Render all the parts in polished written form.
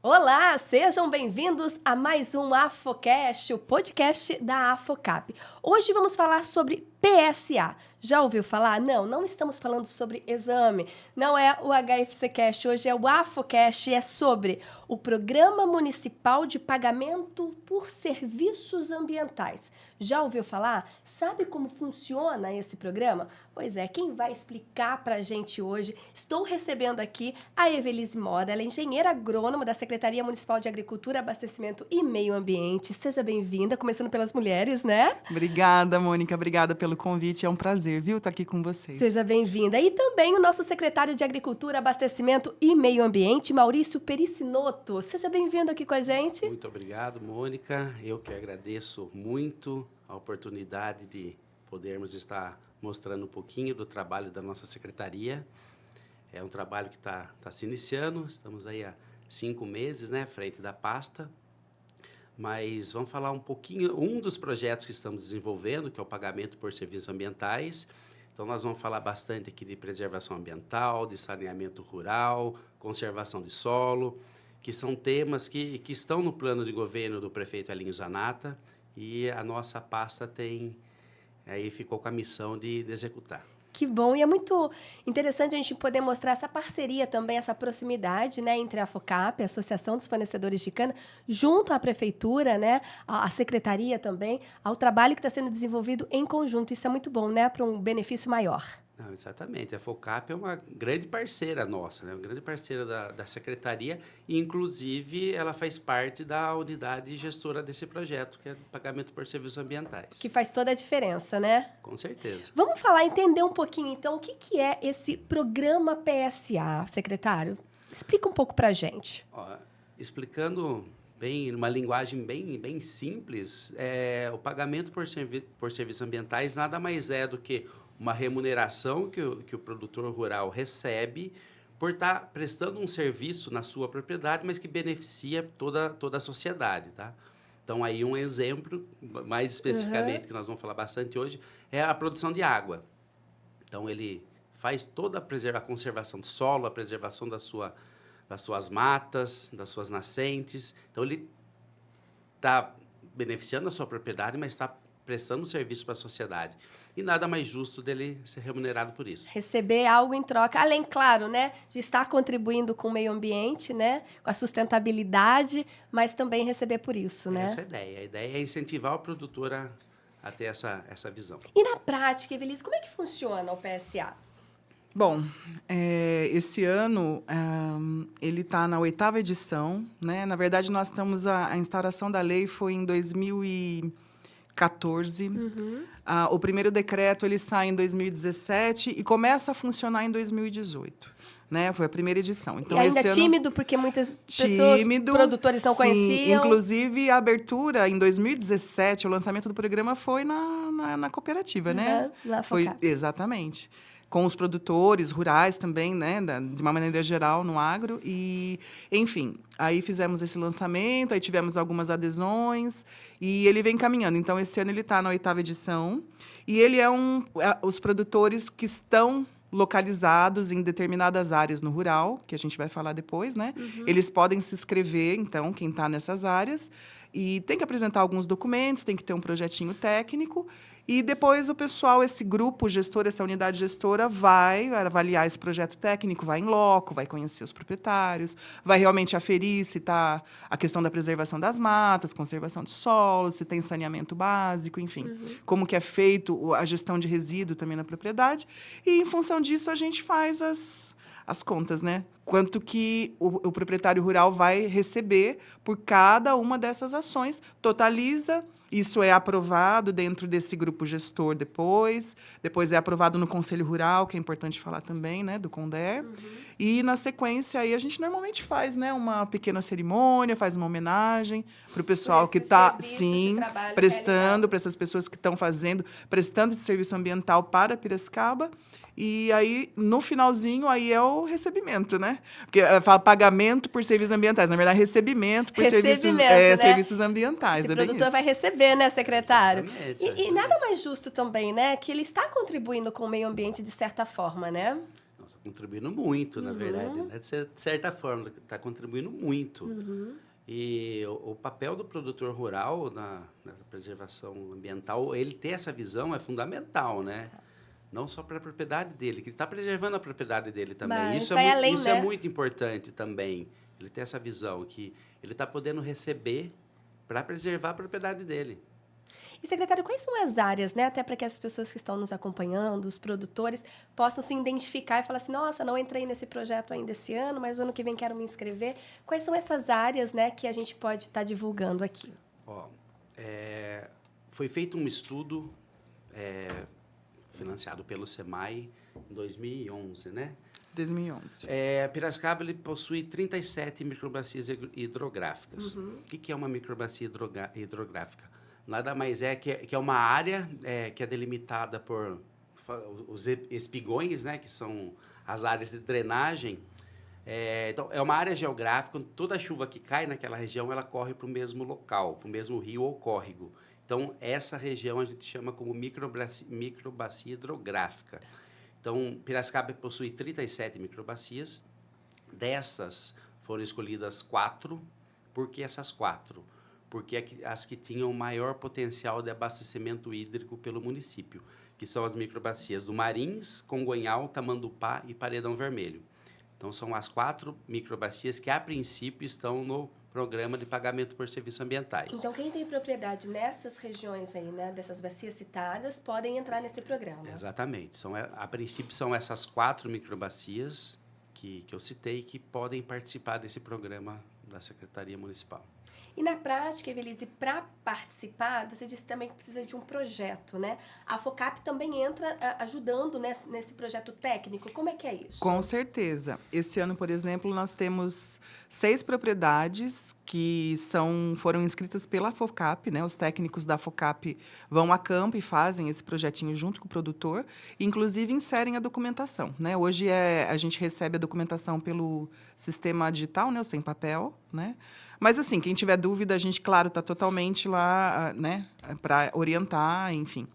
Olá, sejam bem-vindos a mais um AFOcast, o podcast da AFOCAP. Hoje vamos falar sobre PSA. Já ouviu falar? Não estamos falando sobre exame, não é o HFCcast, hoje é o AFOcast, é sobre o Programa Municipal de Pagamento por Serviços Ambientais. Já ouviu falar? Sabe como funciona esse programa? Pois é, quem vai explicar para a gente hoje, estou recebendo aqui a Evelise Moda, ela é engenheira agrônoma da Secretaria Municipal de Agricultura, Abastecimento e Meio Ambiente. Seja bem-vinda, começando pelas mulheres, né? Obrigada, Mônica, obrigada pelo convite, é um prazer, viu, estar aqui com vocês. Seja bem-vinda. E também o nosso secretário de Agricultura, Abastecimento e Meio Ambiente, Maurício Pericinoto. Seja bem-vindo aqui com a gente. Muito obrigado, Mônica. Eu que agradeço muito a oportunidade de podermos estar mostrando um pouquinho do trabalho da nossa secretaria. É um trabalho que está se iniciando, estamos aí há 5 meses, né, frente da pasta. Mas vamos falar um pouquinho, um dos projetos que estamos desenvolvendo, que é o pagamento por serviços ambientais. Então, nós vamos falar bastante aqui de preservação ambiental, de saneamento rural, conservação de solo, que são temas que estão no plano de governo do prefeito Elinho Zanata, e a nossa pasta ficou com a missão de executar. Que bom, e é muito interessante a gente poder mostrar essa parceria também, essa proximidade, né, entre a AFOCAP, a Associação dos Fornecedores de Cana, junto à Prefeitura, né, a Secretaria também, ao trabalho que está sendo desenvolvido em conjunto. Isso é muito bom, né, para um benefício maior. Não, exatamente. A FOCAP é uma grande parceira nossa, né? Uma grande parceira da Secretaria e, inclusive, ela faz parte da unidade gestora desse projeto, que é o pagamento por serviços ambientais. Que faz toda a diferença, né? Com certeza. Vamos falar, entender um pouquinho, então, o que é esse programa PSA, secretário? Explica um pouco para a gente. Explicando bem, numa linguagem bem simples, o pagamento por serviços ambientais nada mais é do que uma remuneração que o produtor rural recebe por estar prestando um serviço na sua propriedade, mas que beneficia toda a sociedade, tá? Então, aí um exemplo, mais especificamente, que nós vamos falar bastante hoje, é a produção de água. Então, ele faz toda a conservação do solo, a preservação das suas matas, das suas nascentes. Então, ele está beneficiando a sua propriedade, mas está prestando um serviço para a sociedade. E nada mais justo dele ser remunerado por isso. Receber algo em troca, além, claro, né, de estar contribuindo com o meio ambiente, né, com a sustentabilidade, mas também receber por isso, né? Essa é a ideia. A ideia é incentivar o produtor a ter essa visão. E na prática, Evelise, como é que funciona o PSA? Bom, esse ano ele está na 8ª edição, né? Na verdade, nós estamos a instauração da lei foi em 2014. O primeiro decreto ele sai em 2017 e começa a funcionar em 2018. Né? Foi a primeira edição. Então, e ainda esse tímido, porque muitas pessoas, produtores não conheciam. Inclusive, a abertura em 2017, o lançamento do programa foi na cooperativa, né? Na foi exatamente. Com os produtores rurais também, né, de uma maneira geral, no agro. E, enfim, aí fizemos esse lançamento, aí tivemos algumas adesões, e ele vem caminhando. Então, esse ano ele está na 8ª edição, e ele é os produtores que estão localizados em determinadas áreas no rural, que a gente vai falar depois, né? Eles podem se inscrever, então, quem está nessas áreas, e tem que apresentar alguns documentos, tem que ter um projetinho técnico, e depois o pessoal, esse grupo gestor, essa unidade gestora, vai avaliar esse projeto técnico, vai em loco, vai conhecer os proprietários, vai realmente aferir se está a questão da preservação das matas, conservação de solo, se tem saneamento básico, enfim, como que é feito a gestão de resíduo também na propriedade. E, em função disso, a gente faz as contas, né? Quanto que o proprietário rural vai receber por cada uma dessas ações, totaliza. Isso é aprovado dentro desse grupo gestor depois é aprovado no Conselho Rural, que é importante falar também, né, do CONDER. E, na sequência, aí a gente normalmente faz, né, uma pequena cerimônia, faz uma homenagem para o pessoal que está, sim, prestando, para essas pessoas que estão prestando esse serviço ambiental para Piracicaba. E aí, no finalzinho, aí é o recebimento, né? Porque fala pagamento por serviços ambientais. Na verdade, recebimento por serviços ambientais. Esse produtor vai receber, né, secretário? Exatamente. E nada mais justo também, né? Que ele está contribuindo com o meio ambiente de certa forma, né? Está contribuindo muito, na verdade. Né? De certa forma, está contribuindo muito. E o papel do produtor rural na preservação ambiental, ele ter essa visão é fundamental, né? Não só para a propriedade dele, que ele está preservando a propriedade dele também. Mas Isso, vai além, isso né? é muito importante também. Ele ter essa visão, que ele está podendo receber para preservar a propriedade dele. E, secretário, quais são as áreas, né? Até para que as pessoas que estão nos acompanhando, os produtores, possam se identificar e falar assim, nossa, não entrei nesse projeto ainda esse ano, mas o ano que vem quero me inscrever. Quais são essas áreas, né, que a gente pode estar divulgando aqui? Foi feito um estudo financiado pelo SEMAI em 2011, né? 2011. Piracicaba ele possui 37 microbacias hidrográficas. O que é uma microbacia hidrográfica? Nada mais que é uma área que é delimitada por os espigões, né, que são as áreas de drenagem. Então, é uma área geográfica onde toda a chuva que cai naquela região ela corre para o mesmo local, para o mesmo rio ou córrego. Então, essa região a gente chama como microbacia hidrográfica. Então, Piracicaba possui 37 microbacias. Dessas foram escolhidas 4. Por que essas 4? Porque as que tinham maior potencial de abastecimento hídrico pelo município, que são as microbacias do Marins, Congonhal, Tamandupá e Paredão Vermelho. Então, são as 4 microbacias que, a princípio, estão no programa de pagamento por serviços ambientais. Então, quem tem propriedade nessas regiões aí, né, dessas bacias citadas, podem entrar nesse programa. Exatamente. A princípio, são essas 4 microbacias que eu citei que podem participar desse programa da Secretaria Municipal. E na prática, Evelise, para participar, você disse também que precisa de um projeto, né? A FOCAP também entra ajudando nesse projeto técnico. Como é que é isso? Com certeza. Esse ano, por exemplo, nós temos 6 propriedades que foram inscritas pela FOCAP, né? Os técnicos da FOCAP vão a campo e fazem esse projetinho junto com o produtor, e, inclusive, inserem a documentação, né? Hoje a gente recebe a documentação pelo sistema digital, né? O sem papel, né? Mas, assim, quem tiver dúvida, a gente, claro, está totalmente lá, né, para orientar, enfim.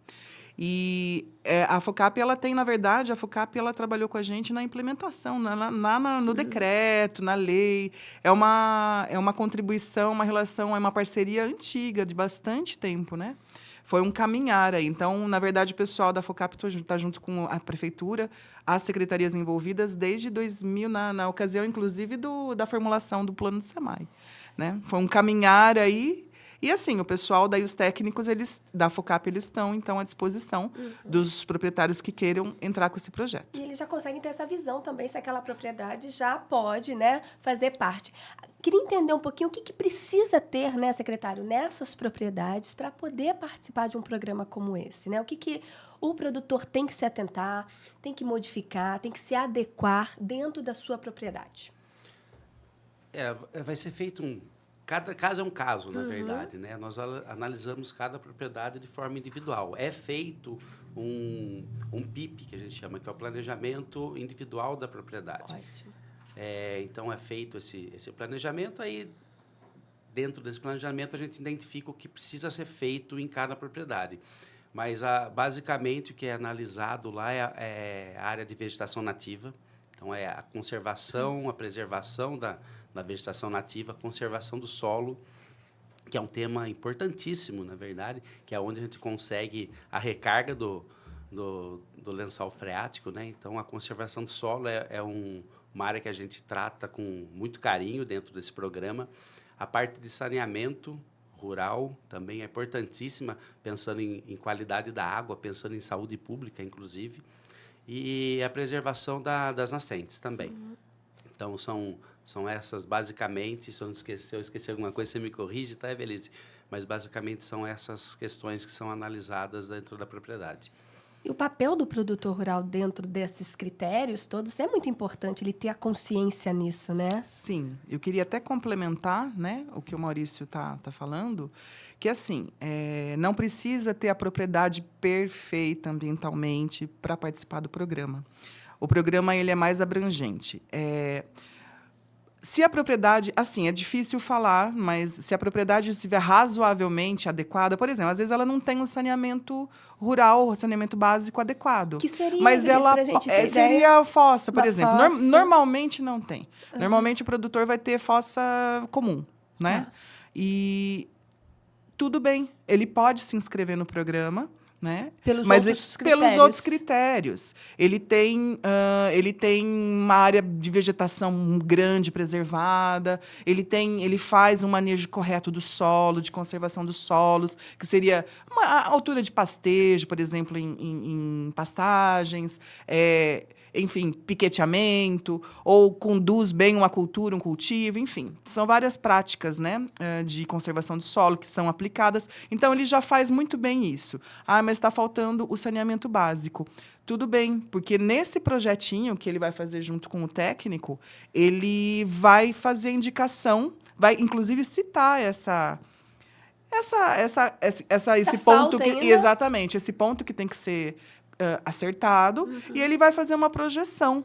E a FOCAP, ela tem, na verdade, ela trabalhou com a gente na implementação, no decreto, na lei. É uma contribuição, uma relação, é uma parceria antiga, de bastante tempo, né? Foi um caminhar aí. Então, na verdade, o pessoal da FOCAP está junto com a prefeitura, as secretarias envolvidas, desde 2000, na ocasião, inclusive, da formulação do plano do SEMAI. Né? Foi um caminhar aí. E, assim, o pessoal, daí os técnicos da FOCAP, eles estão, então, à disposição dos proprietários que queiram entrar com esse projeto. E eles já conseguem ter essa visão também, se aquela propriedade já pode, né, fazer parte. Queria entender um pouquinho o que precisa ter, né, secretário, nessas propriedades para poder participar de um programa como esse, né? O que o produtor tem que se atentar, tem que modificar, tem que se adequar dentro da sua propriedade. Vai ser feito cada caso é um caso, na verdade, né? Nós analisamos cada propriedade de forma individual. É feito um PIP, que a gente chama, que é o planejamento individual da propriedade. Ótimo. Então, é feito esse planejamento, aí, dentro desse planejamento, a gente identifica o que precisa ser feito em cada propriedade. Mas, basicamente, o que é analisado lá é a área de vegetação nativa. Então, é a conservação, a preservação da vegetação nativa, a conservação do solo, que é um tema importantíssimo, na verdade, que é onde a gente consegue a recarga do lençol freático, né? Então, a conservação do solo é uma área que a gente trata com muito carinho dentro desse programa. A parte de saneamento rural também é importantíssima, pensando em qualidade da água, pensando em saúde pública, inclusive. E a preservação das nascentes também. Então, são essas, basicamente, se eu esqueci alguma coisa, você me corrige, tá, Evelise? Mas, basicamente, são essas questões que são analisadas dentro da propriedade. E o papel do produtor rural dentro desses critérios todos é muito importante, ele ter a consciência nisso, né? Sim. Eu queria até complementar, né, o que o Maurício tá falando, que, assim, não precisa ter a propriedade perfeita ambientalmente para participar do programa. O programa ele é mais abrangente. Se a propriedade, assim, é difícil falar, mas se a propriedade estiver razoavelmente adequada, por exemplo, às vezes ela não tem um saneamento rural, o saneamento básico adequado. Que seria, mas Evelise, ela pra gente ter seria ideia? fossa, por Uma exemplo. fossa. Normalmente não tem. Normalmente o produtor vai ter fossa comum, né? Tá. E tudo bem, ele pode se inscrever no programa, né? Pelos Mas outros pelos critérios. outros critérios. Ele tem uma área de vegetação grande, preservada. Ele faz um manejo correto do solo, de conservação dos solos, que seria uma altura de pastejo, por exemplo, em pastagens. Enfim, piqueteamento, ou conduz bem uma cultura, um cultivo, enfim. São várias práticas, né, de conservação do solo que são aplicadas. Então, ele já faz muito bem isso. Ah, mas está faltando o saneamento básico. Tudo bem, porque nesse projetinho que ele vai fazer junto com o técnico, ele vai fazer a indicação, vai, inclusive, citar esse ponto falta que... ainda? Exatamente, esse ponto que tem que ser acertado, e ele vai fazer uma projeção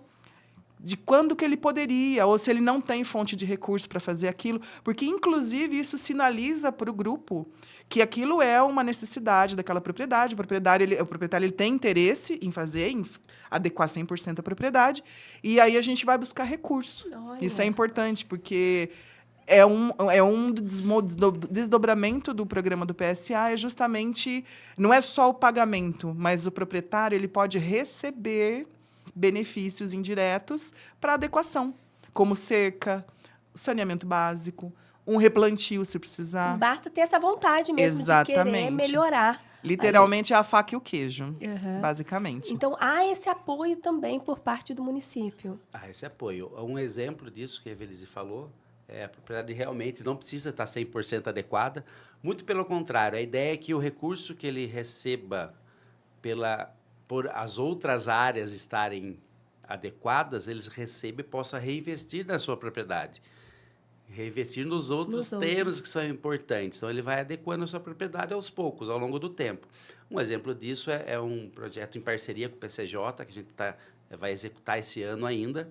de quando que ele poderia, ou se ele não tem fonte de recurso para fazer aquilo, porque, inclusive, isso sinaliza para o grupo que aquilo é uma necessidade daquela propriedade. O proprietário ele tem interesse em fazer, em adequar 100% a propriedade, e aí a gente vai buscar recurso. Olha. Isso é importante, porque é um desdobramento do programa do PSA, é justamente, não é só o pagamento, mas o proprietário ele pode receber benefícios indiretos para adequação, como cerca, saneamento básico, um replantio, se precisar. Basta ter essa vontade mesmo de querer Exatamente. melhorar. Literalmente é a faca e o queijo, Uhum. basicamente. Então, há esse apoio também por parte do município. Esse apoio. Um exemplo disso que a Evelise falou, a propriedade realmente não precisa estar 100% adequada. Muito pelo contrário, a ideia é que o recurso que ele receba por as outras áreas estarem adequadas, eles recebem e possa reinvestir na sua propriedade. Reinvestir nos outros termos que são importantes. Então, ele vai adequando a sua propriedade aos poucos, ao longo do tempo. Um exemplo disso é um projeto em parceria com o PCJ, que a gente vai executar esse ano ainda,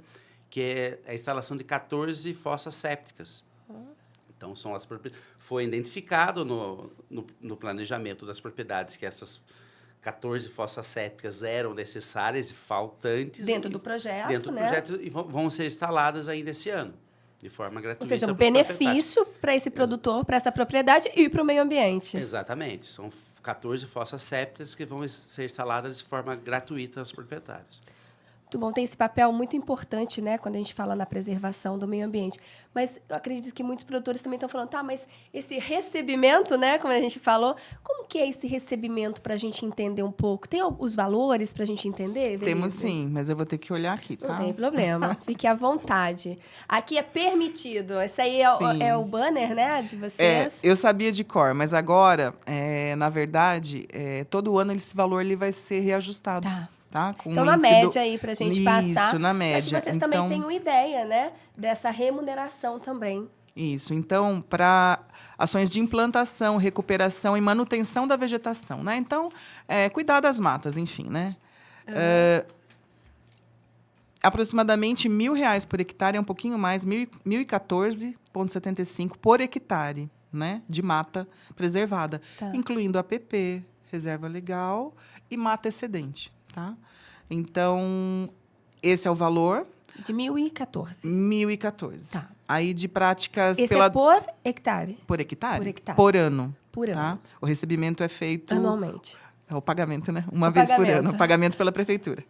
que é a instalação de 14 fossas sépticas. Então, foi identificado no planejamento das propriedades que essas 14 fossas sépticas eram necessárias e faltantes. Dentro do projeto, Dentro do projeto, e vão ser instaladas ainda esse ano, de forma gratuita. Ou seja, um benefício para esse produtor, para essa propriedade e para o meio ambiente. Exatamente. São 14 fossas sépticas que vão ser instaladas de forma gratuita aos proprietários. Muito bom, tem esse papel muito importante, né, quando a gente fala na preservação do meio ambiente. Mas eu acredito que muitos produtores também estão falando, mas esse recebimento, né, como a gente falou, como que é esse recebimento para a gente entender um pouco? Tem os valores para a gente entender, Evelise? Temos sim, mas eu vou ter que olhar aqui, tá? Não tem problema, fique à vontade. Aqui é permitido, esse aí é o banner, né, de vocês? Eu sabia de cor, mas agora, na verdade, todo ano esse valor ele vai ser reajustado. Tá? Com então, na média aí, para a gente passar. Isso, na média. Para que vocês também tenham ideia, né, dessa remuneração também. Isso. Então, para ações de implantação, recuperação e manutenção da vegetação, né? Então, cuidar das matas, enfim, né? Aproximadamente R$1.000 por hectare, é um pouquinho mais, 1.014,75 por hectare, né? De mata preservada, incluindo APP, reserva legal e mata excedente. Tá? Então, esse é o valor. De 1.014. 1.014. Tá. Aí, de práticas... Esse é por hectare? Por hectare? Por hectare. Por ano. Por ano. Tá? O recebimento é feito... Anualmente. É o pagamento, né? Uma vez por ano. O pagamento pela prefeitura.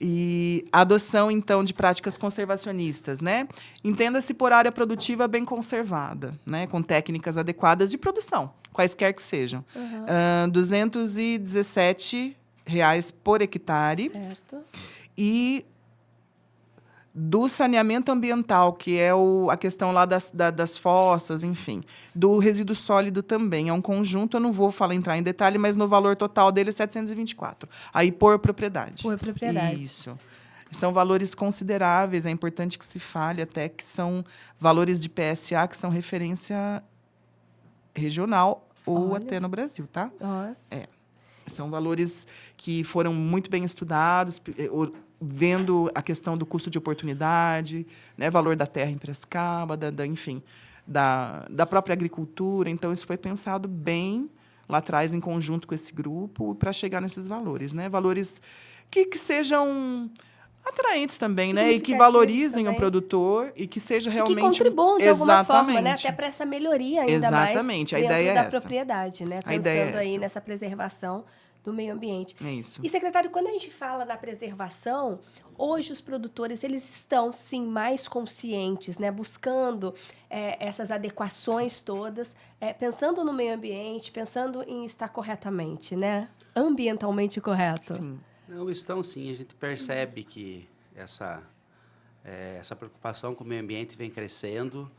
E a adoção, então, de práticas conservacionistas, né? Entenda-se por área produtiva bem conservada, né? Com técnicas adequadas de produção, quaisquer que sejam. R$217 por hectare. Certo. E do saneamento ambiental, que é a questão lá das fossas, enfim. Do resíduo sólido também. É um conjunto, eu não vou entrar em detalhe, mas no valor total dele é 724. Aí por propriedade. Por propriedade. Isso. São valores consideráveis, é importante que se fale até que são valores de PSA que são referência regional ou até no Brasil, tá? Nossa. São valores que foram muito bem estudados. vendo a questão do custo de oportunidade, né, valor da terra em Piracicaba, enfim, da própria agricultura. Então, isso foi pensado bem lá atrás, em conjunto com esse grupo, para chegar nesses valores, né? Valores que sejam atraentes também, né? E que valorizem também. o produtor e que seja realmente... E que contribuam de alguma forma, né? Até Exatamente. para essa melhoria ainda Exatamente. mais A ideia dentro é da essa. propriedade, né? A ideia é Pensando aí essa. nessa preservação do meio ambiente. É isso. E, secretário, quando a gente fala da preservação, hoje os produtores eles estão, sim, mais conscientes, né? Buscando essas adequações todas, pensando no meio ambiente, pensando em estar corretamente, né? Ambientalmente correto. Sim. Não, estão sim. A gente percebe que essa preocupação com o meio ambiente vem crescendo.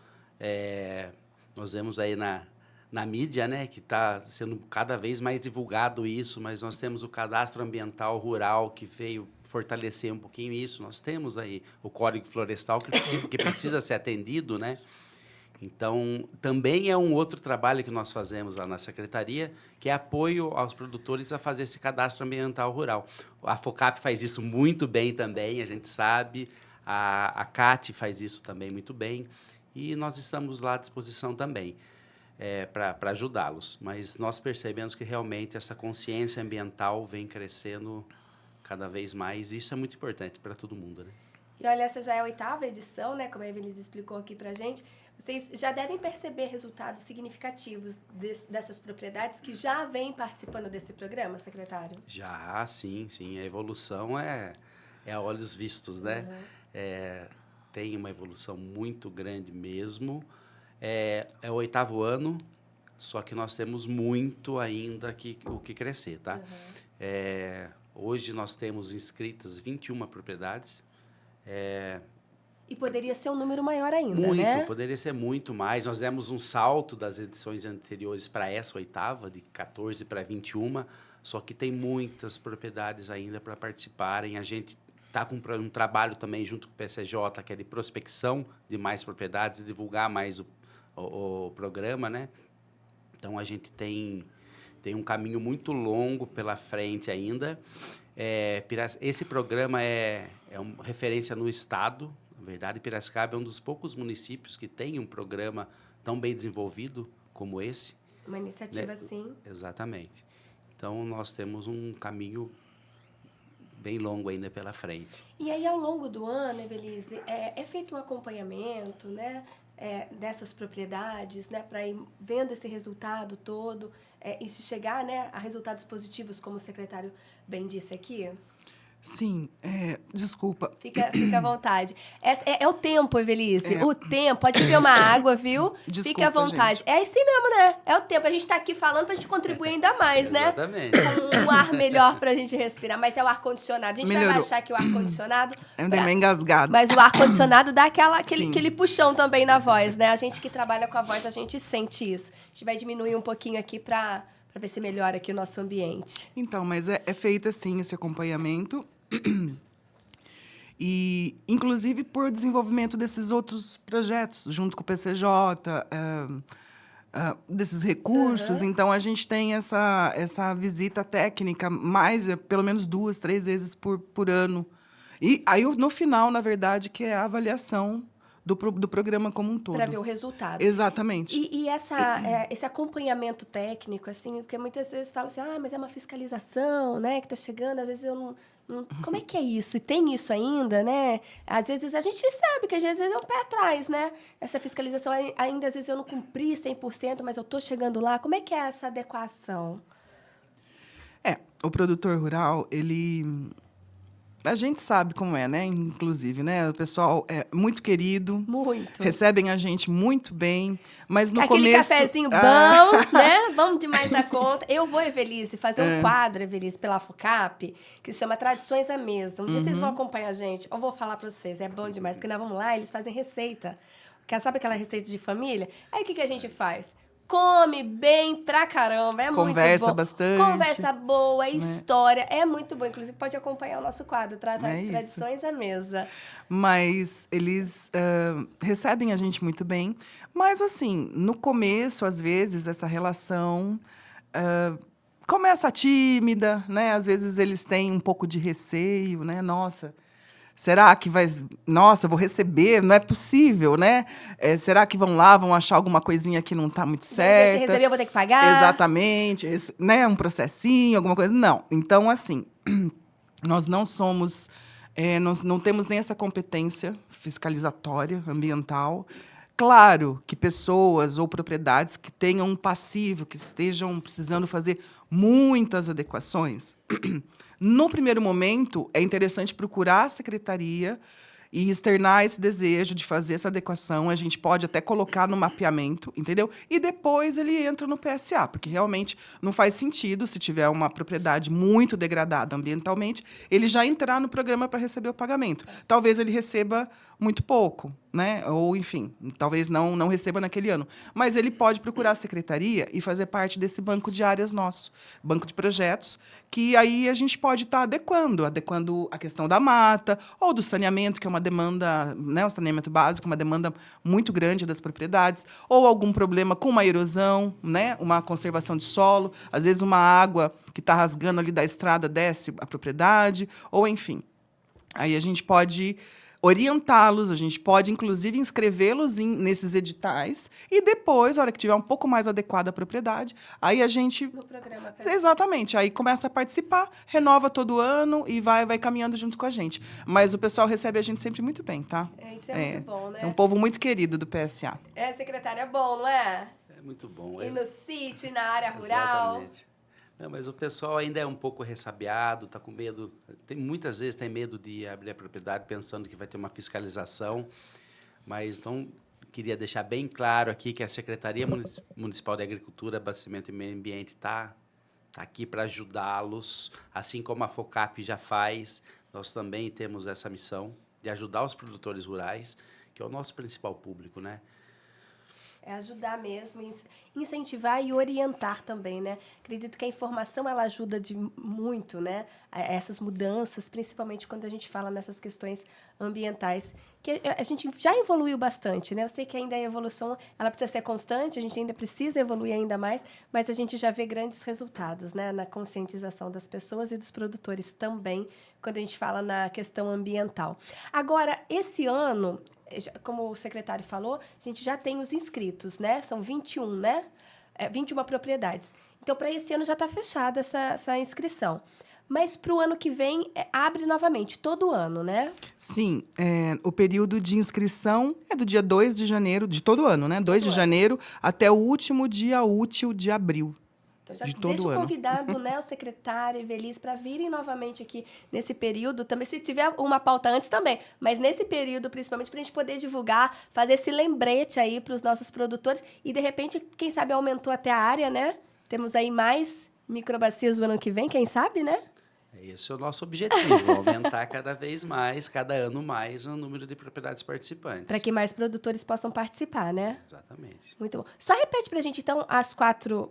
Nós vemos aí na mídia, né, que está sendo cada vez mais divulgado isso, mas nós temos o Cadastro Ambiental Rural, que veio fortalecer um pouquinho isso. Nós temos aí o Código Florestal, que precisa ser atendido, né? Então, também é um outro trabalho que nós fazemos lá na Secretaria, que é apoio aos produtores a fazer esse cadastro ambiental rural. A FOCAP faz isso muito bem também, a gente sabe. A CAT faz isso também muito bem. E nós estamos lá à disposição também para ajudá-los. Mas nós percebemos que realmente essa consciência ambiental vem crescendo cada vez mais. E isso é muito importante para todo mundo, né? E olha, essa já é a 8ª edição, né? Como a Evelise explicou aqui pra gente. Vocês já devem perceber resultados significativos dessas propriedades que já vêm participando desse programa, secretário? Já, sim, sim. A evolução é a olhos vistos, né? Uhum. Tem uma evolução muito grande mesmo. É o 8º ano, só que nós temos muito ainda o que crescer, tá? Uhum. Hoje nós temos inscritas 21 propriedades. E poderia ser um número maior ainda, muito, né? Poderia ser muito mais. Nós demos um salto das edições anteriores para essa 8ª, de 14 para 21, só que tem muitas propriedades ainda para participarem. A gente está com um trabalho também junto com o PCJ, que é de prospecção de mais propriedades, e divulgar mais o programa, né? Então, a gente tem um caminho muito longo pela frente ainda. Esse programa é uma referência no Estado. Na verdade, Piracicaba é um dos poucos municípios que tem um programa tão bem desenvolvido como esse. Uma iniciativa assim. Exatamente. Então, nós temos um caminho bem longo ainda pela frente. E aí, ao longo do ano, Evelise, é feito um acompanhamento, né, dessas propriedades, né, para ir vendo esse resultado todo e se chegar, né, a resultados positivos, como o secretário bem disse aqui? Sim, desculpa. Fica à vontade. É o tempo, Evelise. O tempo. Pode beber uma água, viu? Desculpa, fica à vontade. gente. É assim mesmo, né? É o tempo. A gente está aqui falando para a gente contribuir ainda mais, né? Exatamente. Com um ar melhor para a gente respirar. Mas é o ar-condicionado. A gente Melhorou. vai achar que o ar-condicionado... Eu dei uma engasgada. Mas o ar-condicionado dá aquele Sim. puxão também na voz, né? A gente que trabalha com a voz, a gente sente isso. A gente vai diminuir um pouquinho aqui para ver se melhora aqui o nosso ambiente. Então, mas é feito, assim, esse acompanhamento... E, inclusive, por desenvolvimento desses outros projetos, junto com o PCJ, desses recursos. Uhum. Então, a gente tem essa visita técnica pelo menos 2, 3 vezes por ano. E aí, no final, na verdade, que é a avaliação do programa como um todo. Para ver o resultado. Exatamente. E esse acompanhamento técnico, assim, porque muitas vezes fala assim, mas é uma fiscalização, né, que está chegando, às vezes eu não... Como é que é isso? E tem isso ainda, né? Às vezes a gente sabe que às vezes é um pé atrás, né? Essa fiscalização ainda, às vezes eu não cumpri 100%, mas eu estou chegando lá. Como é que é essa adequação? O produtor rural, a gente sabe como é, né? Inclusive, né? O pessoal é muito querido. Muito. Recebem a gente muito bem, mas no Aquele começo... cafezinho bom, né? Vamos demais da conta. Eu vou, Evelise, fazer um quadro, Evelise, pela FOCAP, que se chama Tradições à Mesa. Um dia vocês vão acompanhar a gente. Eu vou falar para vocês, é bom demais, porque nós vamos lá, eles fazem receita. Sabe aquela receita de família? Aí o que a gente faz? Come bem pra caramba, é muito bom. Conversa bastante. Conversa boa, história, é muito bom. Inclusive, pode acompanhar o nosso quadro, isso. Tradições à Mesa. Mas eles recebem a gente muito bem. Mas, assim, no começo, às vezes, essa relação começa tímida, né? Às vezes eles têm um pouco de receio, né? Nossa, será que vai... Nossa, eu vou receber? Não é possível, né? Será que vão lá, vão achar alguma coisinha que não está muito De certa? receber, eu vou ter que pagar. Exatamente. Né? Um processinho, alguma coisa. Não. Então, assim, nós não somos... nós não temos nem essa competência fiscalizatória ambiental. Claro que pessoas ou propriedades que tenham um passivo, que estejam precisando fazer muitas adequações, no primeiro momento, é interessante procurar a secretaria e externar esse desejo de fazer essa adequação. A gente pode até colocar no mapeamento, entendeu? E depois ele entra no PSA, porque realmente não faz sentido, se tiver uma propriedade muito degradada ambientalmente, ele já entrar no programa para receber o pagamento. Talvez ele receba muito pouco, né? Ou, enfim, talvez não receba naquele ano. Mas ele pode procurar a secretaria e fazer parte desse banco de áreas nosso, banco de projetos, que aí a gente pode estar adequando a questão da mata ou do saneamento, que é uma demanda, né? O saneamento básico, uma demanda muito grande das propriedades, ou algum problema com uma erosão, né? Uma conservação de solo, às vezes uma água que está rasgando ali da estrada desce a propriedade, ou enfim. Aí a gente pode orientá-los, a gente pode, inclusive, inscrevê-los nesses editais e depois, na hora que tiver um pouco mais adequada a propriedade, aí a gente... No programa. Exatamente. Aí começa a participar, renova todo ano e vai caminhando junto com a gente. Mas o pessoal recebe a gente sempre muito bem, tá? Isso é muito bom, né? É um povo muito querido do PSA. Secretária, é bom, não é? É muito bom. E no sítio, e na área rural. Exatamente. Não, mas o pessoal ainda é um pouco ressabiado, está com medo. Muitas vezes tem medo de abrir a propriedade pensando que vai ter uma fiscalização. Mas, então, queria deixar bem claro aqui que a Secretaria Municipal de Agricultura, Abastecimento e Meio Ambiente está aqui para ajudá-los, assim como a FOCAP já faz. Nós também temos essa missão de ajudar os produtores rurais, que é o nosso principal público, né? É ajudar mesmo, incentivar e orientar também, né? Acredito que a informação, ela ajuda muito, né? A essas mudanças, principalmente quando a gente fala nessas questões ambientais, que a gente já evoluiu bastante, né? Eu sei que ainda a evolução, ela precisa ser constante, a gente ainda precisa evoluir ainda mais, mas a gente já vê grandes resultados, né? Na conscientização das pessoas e dos produtores também, quando a gente fala na questão ambiental. Agora, esse ano, como o secretário falou, a gente já tem os inscritos, né? São 21, né? 21 propriedades. Então, para esse ano já está fechada essa inscrição. Mas para o ano que vem, abre novamente, todo ano, né? Sim. O período de inscrição é do dia 2 de janeiro, de todo ano, né? 2 de janeiro até o último dia útil de abril. Então, já de todo deixa ano. Convidado, né, o secretário e Evelise para virem novamente aqui nesse período, também se tiver uma pauta antes também, mas nesse período, principalmente, para a gente poder divulgar, fazer esse lembrete aí para os nossos produtores e, de repente, quem sabe aumentou até a área, né? Temos aí mais microbacias no ano que vem, quem sabe, né? Esse é o nosso objetivo, aumentar cada vez mais, cada ano mais, o número de propriedades participantes. Para que mais produtores possam participar, né? Exatamente. Muito bom. Só repete para a gente, então, as 4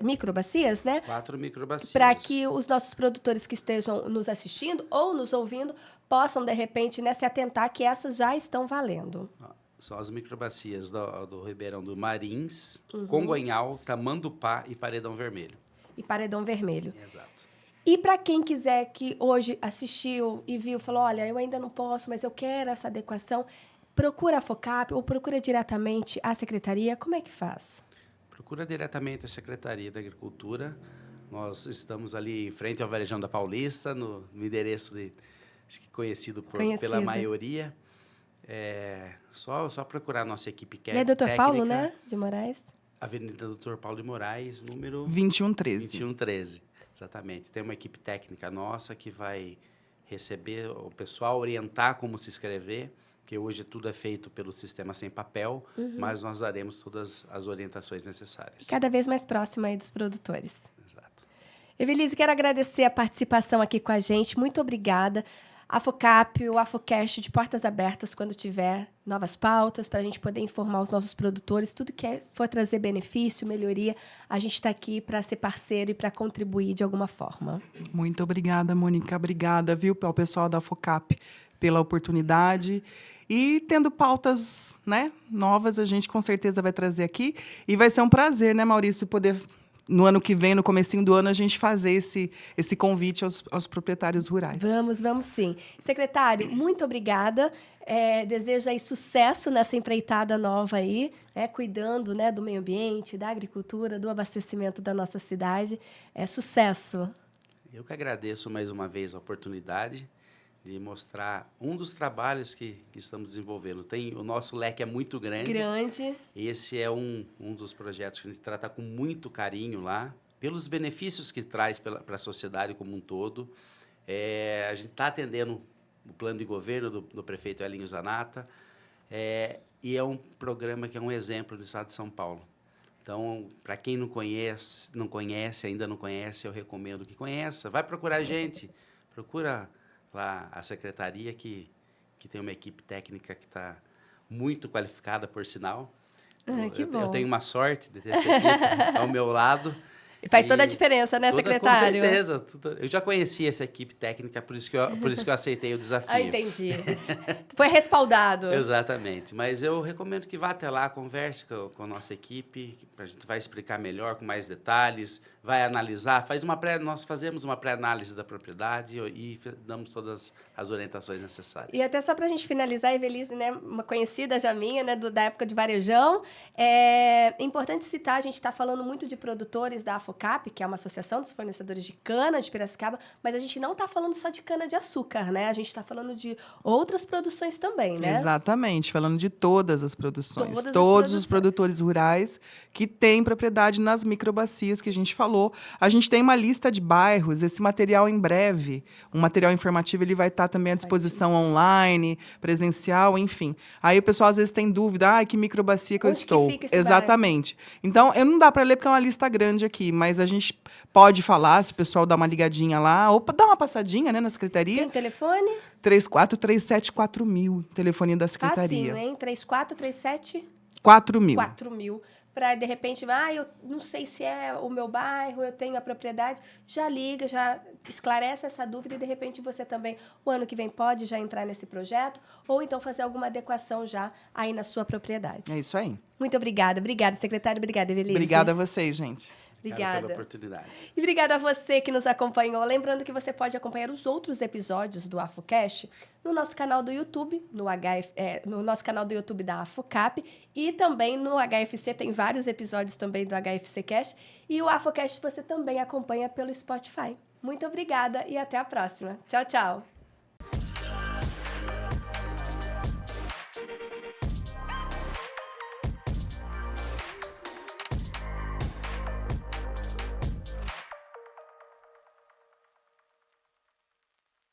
microbacias, né? 4 microbacias. Para que os nossos produtores que estejam nos assistindo ou nos ouvindo possam, de repente, né, se atentar que essas já estão valendo. São as microbacias do Ribeirão do Marins, Congonhal, Tamandupá e Paredão Vermelho. E Paredão Vermelho. Exato. E para quem quiser que hoje assistiu e viu, falou, olha, eu ainda não posso, mas eu quero essa adequação, procura a FOCAP ou procura diretamente a secretaria, como é que faz? Procura diretamente a Secretaria da Agricultura. Nós estamos ali em frente ao Varejão da Paulista, no endereço acho que conhecido pela maioria. Só procurar a nossa equipe técnica. E é Dr. Paulo, né, de Moraes? Avenida Dr. Paulo de Moraes, número 2113. 2113, exatamente. Tem uma equipe técnica nossa que vai receber o pessoal, orientar como se inscrever, que hoje tudo é feito pelo sistema sem papel, mas nós daremos todas as orientações necessárias. Cada vez mais próxima aí dos produtores. Exato. Evelise, quero agradecer a participação aqui com a gente, muito obrigada. A FOCAP, o AFOCast de portas abertas quando tiver novas pautas, para a gente poder informar os nossos produtores, tudo que for trazer benefício, melhoria, a gente está aqui para ser parceiro e para contribuir de alguma forma. Muito obrigada, Mônica. Obrigada, viu, ao pessoal da FOCAP pela oportunidade. E tendo pautas, né, novas, a gente com certeza vai trazer aqui. E vai ser um prazer, né, Maurício, poder no ano que vem, no comecinho do ano, a gente fazer esse convite aos proprietários rurais. Vamos sim. Secretário, muito obrigada. Desejo aí sucesso nessa empreitada nova aí, cuidando, né, do meio ambiente, da agricultura, do abastecimento da nossa cidade. Sucesso. Eu que agradeço mais uma vez a oportunidade de mostrar um dos trabalhos que estamos desenvolvendo. O nosso leque é muito grande. Esse é um dos projetos que a gente trata com muito carinho lá, pelos benefícios que traz para a sociedade como um todo. A gente está atendendo o plano de governo do prefeito Elinho Zanata, e é um programa que é um exemplo do estado de São Paulo. Então, para quem ainda não conhece, eu recomendo que conheça. Vai procurar a gente, procura lá a secretaria, que tem uma equipe técnica que está muito qualificada, por sinal. Que bom. Eu tenho uma sorte de ter essa equipe ao meu lado. Faz toda a diferença, né, secretário? Com certeza. Eu já conhecia essa equipe técnica, por isso que eu aceitei o desafio. Entendi. Foi respaldado. Exatamente. Mas eu recomendo que vá até lá, converse com a nossa equipe, a gente vai explicar melhor, com mais detalhes, vai analisar, nós fazemos uma pré-análise da propriedade e damos todas as orientações necessárias. E até só para a gente finalizar, a Evelise, né, uma conhecida já minha, né, da época de Varejão, é importante citar, a gente está falando muito de produtores da AFOCAP, que é uma associação dos fornecedores de cana de Piracicaba, mas a gente não está falando só de cana-de-açúcar, né? A gente está falando de outras produções também, né? Exatamente, falando de todas as produções. Todos os produtores rurais que têm propriedade nas microbacias que a gente falou. A gente tem uma lista de bairros, esse material em breve, um material informativo, ele vai estar também à disposição online, presencial, enfim. Aí o pessoal às vezes tem dúvida, que microbacia que eu estou. Exatamente. Bairro? Então, não dá para ler porque é uma lista grande aqui, mas a gente pode falar, se o pessoal dá uma ligadinha lá, ou dá uma passadinha, né, na secretaria. Tem telefone? 34374000, telefone da secretaria. Facinho, hein? 3437... 4.000. 4.000. Para, de repente, eu não sei se é o meu bairro, eu tenho a propriedade. Já liga, já esclarece essa dúvida e, de repente, você também, o ano que vem, pode já entrar nesse projeto ou então fazer alguma adequação já aí na sua propriedade. É isso aí. Muito obrigada. Obrigada, secretário. Obrigada, Evelise. Obrigada a vocês, gente. Obrigada pela oportunidade. E obrigada a você que nos acompanhou. Lembrando que você pode acompanhar os outros episódios do AFOCast no nosso canal do YouTube, no nosso canal do YouTube da AFOCAP, e também no HFC, tem vários episódios também do HFC Cast, e o AFOCast você também acompanha pelo Spotify. Muito obrigada e até a próxima. Tchau, tchau.